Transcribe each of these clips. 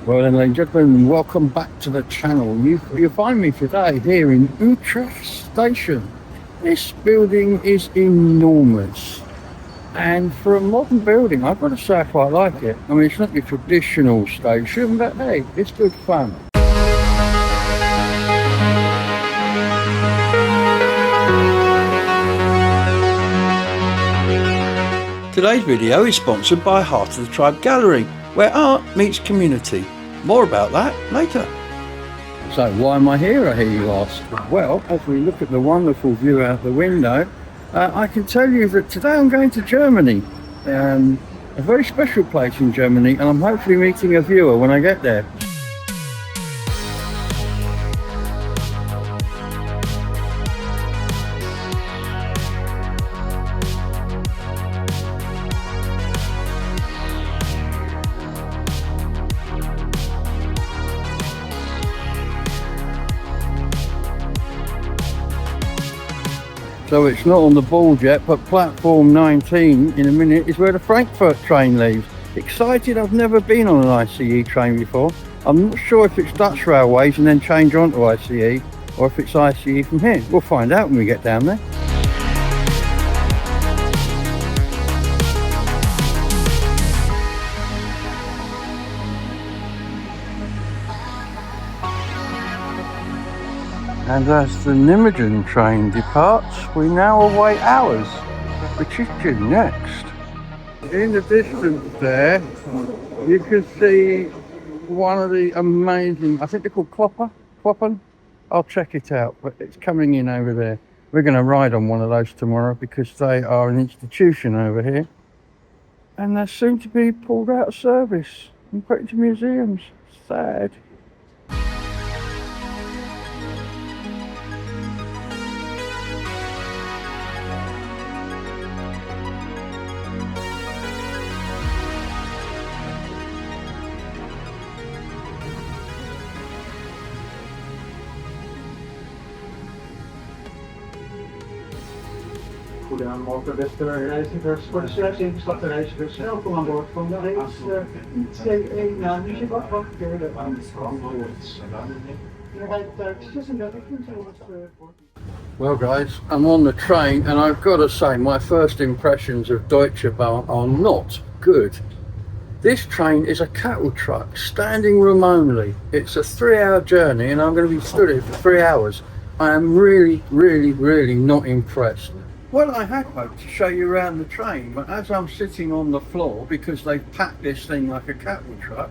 Well then, ladies and gentlemen, welcome back to the channel. You find me today here in Utrecht Station. This building is enormous, and for a modern building, I've got to say I quite like it. I mean, it's not your traditional station, but hey, it's good fun. Today's video is sponsored by Heart of the Tribe Gallery, where art meets community. More about that later. So why am I here, I hear you ask? Well, as we look at the wonderful view out the window, I can tell you that today I'm going to Germany. A very special place in Germany, and I'm hopefully meeting a viewer when I get there. So it's not on the board yet, but platform 19 in a minute is where the Frankfurt train leaves. Excited, I've never been on an ICE train before. I'm not sure if it's Dutch Railways and then change on to ICE, or if it's ICE from here. We'll find out when we get down there. And as the Nijmegen train departs, we now await ours, which is due next. In the distance there, you can see one of the amazing, I think they're called Kloppen? I'll check it out, but it's coming in over there. We're going to ride on one of those tomorrow because they are an institution over here. And they're soon to be pulled out of service and put into museums. Sad. Goedemorgen beste reizigers. Voor de slechts ingeschakte reizigers, welkom aan boord van de reis C1 naar Nijmegen. Aan de Frankfurt. Well guys, I'm on the train and I've got to say my first impressions of Deutsche Bahn are not good. This train is a cattle truck standing room only. It's a 3-hour journey and I'm going to be stood here for 3 hours. I am really not impressed. Well, I had hoped to show you around the train, but as I'm sitting on the floor, because they've packed this thing like a cattle truck,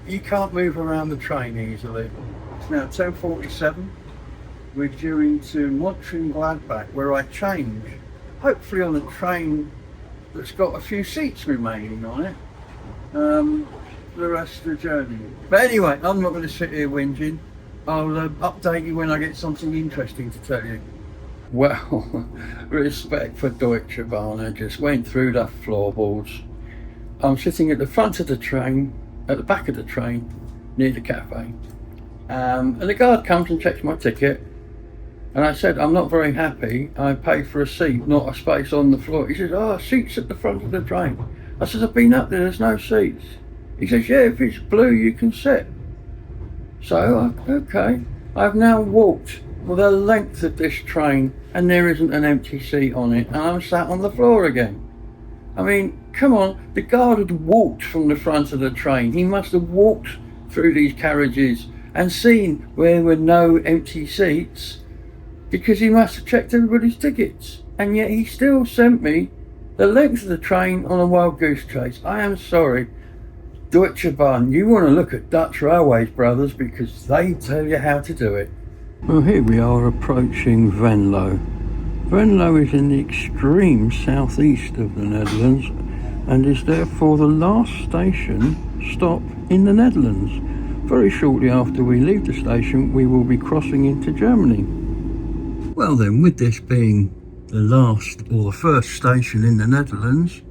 you can't move around the train easily. It's now 10:47. We're due into Mönchengladbach, where I change, hopefully on a train that's got a few seats remaining on it, the rest of the journey. But anyway, I'm not going to sit here whinging. I'll update you when I get something interesting to tell you. Well, respect for Deutsche Bahn, I just went through the floorboards. I'm sitting at the front of the train, at the back of the train, near the cafe. And the guard comes and checks my ticket. And I said, I'm not very happy. I paid for a seat, not a space on the floor. He says, oh, seats at the front of the train. I said, I've been up there, there's no seats. He says, yeah, if it's blue, you can sit. So, okay. I've now walked the length of this train and there isn't an empty seat on it and I'm sat on the floor again. I mean, come on, the guard had walked from the front of the train. He must have walked through these carriages and seen where there were no empty seats because he must have checked everybody's tickets, and yet he still sent me the length of the train on a wild goose chase. I am sorry, Deutsche Bahn, you want to look at Dutch Railways, brothers, because they tell you how to do it. Well, here we are approaching Venlo. Venlo is in the extreme southeast of the Netherlands and is therefore the last station stop in the Netherlands. Very shortly after we leave the station, we will be crossing into Germany. Well then, with this being the last or the first station in the Netherlands,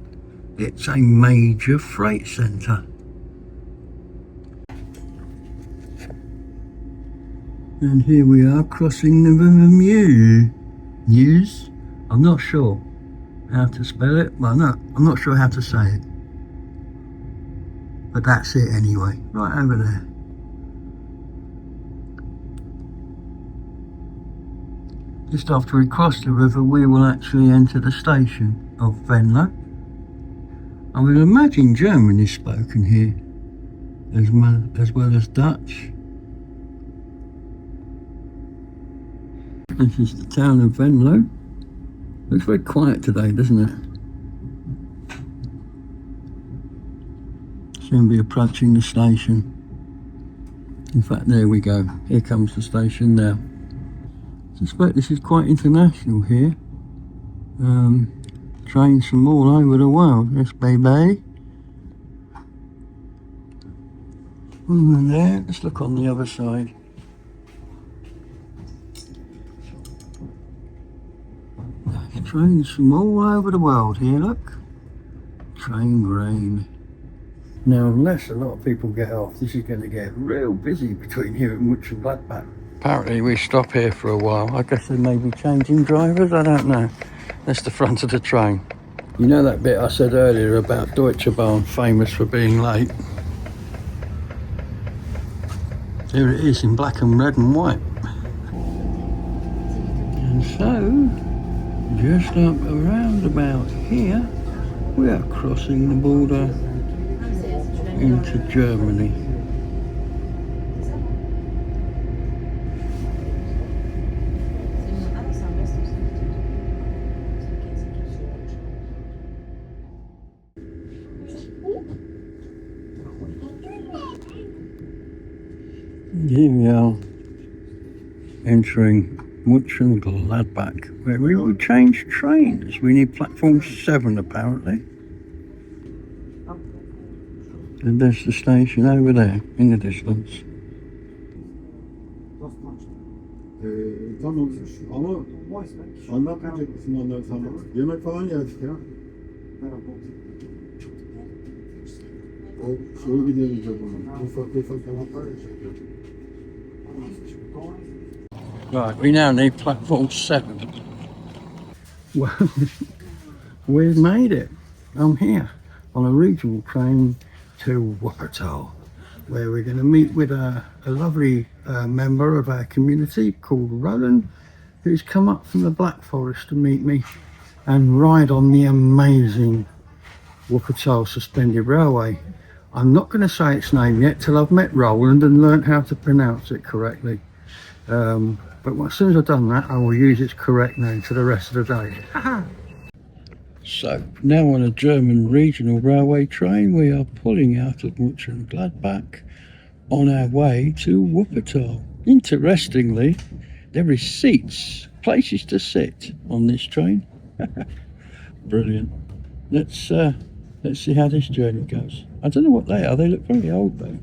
it's a major freight centre. And here we are crossing the Meuse. I'm not sure how to spell it. Well, no, I'm not sure how to say it. But that's it anyway, right over there. Just after we cross the river, we will actually enter the station of Venlo. I would imagine German is spoken here, as well as Dutch. This is the town of Venlo. Looks very quiet today, doesn't it? Soon be approaching the station. In fact, there we go. Here comes the station now. I suspect this is quite international here. Trains from all over the world. Yes, baby. And there, let's look on the other side. Trains from all over the world here, look. Train green. Now, unless a lot of people get off, this is going to get real busy between here and Wuppertal and Gladbach. Apparently we stop here for a while. I guess they may be changing drivers, I don't know. That's the front of the train. You know that bit I said earlier about Deutsche Bahn, famous for being late? Here it is in black and red and white. And so, just up around about here, we are crossing the border into Germany. Here we are entering Wuppertal and Gladbach, where we will change trains. We need platform 7 apparently. And there's the station over there in the distance. Tamam ama anlatmayacak mısın onları sana? Yemek falan yedik ya. O şöyle gidemeyecek onu. Ufak yemekler yiyecek. Right, we now need platform 7. Well, we've made it. I'm here on a regional train to Wuppertall, where we're going to meet with a lovely member of our community called Roland, who's come up from the Black Forest to meet me and ride on the amazing Wuppertall Suspended Railway. I'm not going to say its name yet till I've met Roland and learnt how to pronounce it correctly. But as soon as I've done that, I will use its correct name for the rest of the day. So, now on a German regional railway train, we are pulling out of Wuppertal and Gladbach on our way to Wuppertal. Interestingly, there is seats, places to sit on this train. Brilliant. Let's see how this journey goes. I don't know what they are. They look very old though.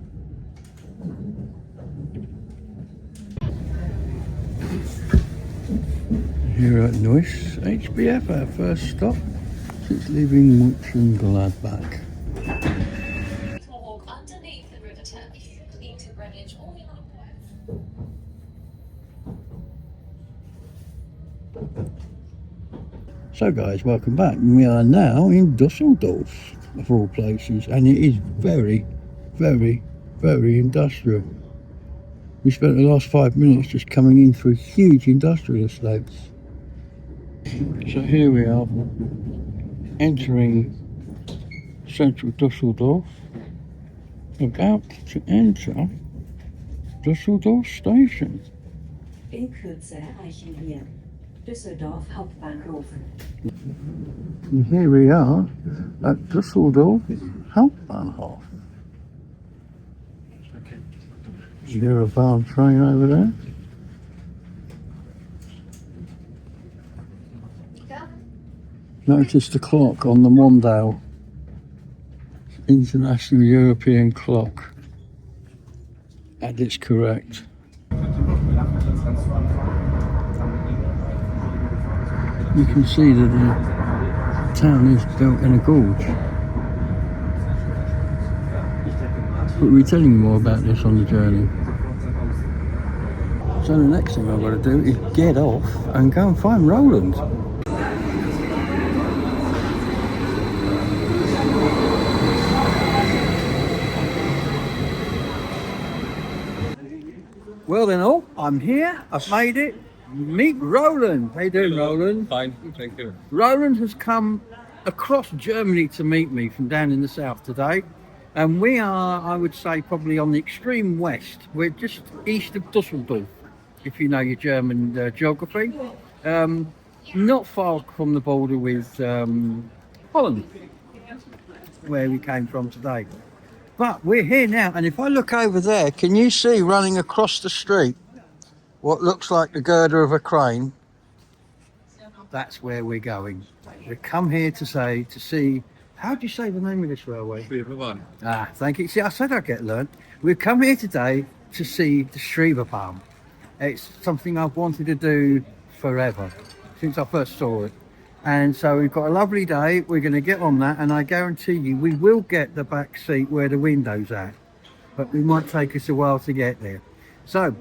Here at Neuss, HBF, our first stop since leaving Wuppertal and Gladbach. Walk underneath the river Thames into Greenwich or the other. So guys, welcome back. We are now in Dusseldorf, of all places, and it is very, very, very industrial. We spent the last 5 minutes just coming in through huge industrial estates. So here we are, entering central Dusseldorf, about to enter Dusseldorf station. In Kürze erreichen wir Düsseldorf Hauptbahnhof. And here we are at Dusseldorf Hauptbahnhof. Is there a Bahn train over there? Notice the clock on the Mondale. International European clock. And it's correct. You can see that the town is built in a gorge. But we'll be telling you more about this on the journey. So the next thing I've got to do is get off and go and find Roland. Well then all, I'm here, I've made it. Meet Roland. How you doing, Roland? Fine, thank you. Roland has come across Germany to meet me from down in the south today. And we are, I would say, probably on the extreme west. We're just east of Dusseldorf, if you know your German geography. Not far from the border with Holland, where we came from today. But we're here now, and if I look over there, can you see running across the street what looks like the girder of a crane? That's where we're going. We come here to see, how do you say the name of this railway? Ah, thank you. See, I said I'd get learnt. We've come here today to see the Schreberbaum. It's something I've wanted to do forever, since I first saw it. And so we've got a lovely day. We're going to get on that, and I guarantee you we will get the back seat where the window's at. But we might take us a while to get there. So,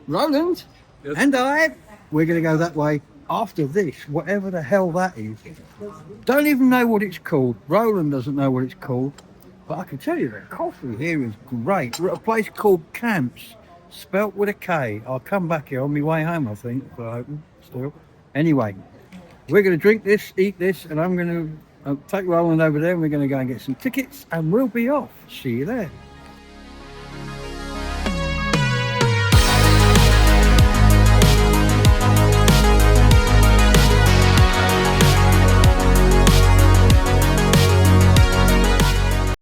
Roland and I, we're going to go that way after this, whatever the hell that is. Don't even know what it's called. Roland doesn't know what it's called. But I can tell you the coffee here is great. We're at a place called Camps, spelt with a K. I'll come back here on my way home, I think, if I open still. Anyway, we're going to drink this, eat this, and I'm going to take Roland over there, and we're going to go and get some tickets, and we'll be off. See you there.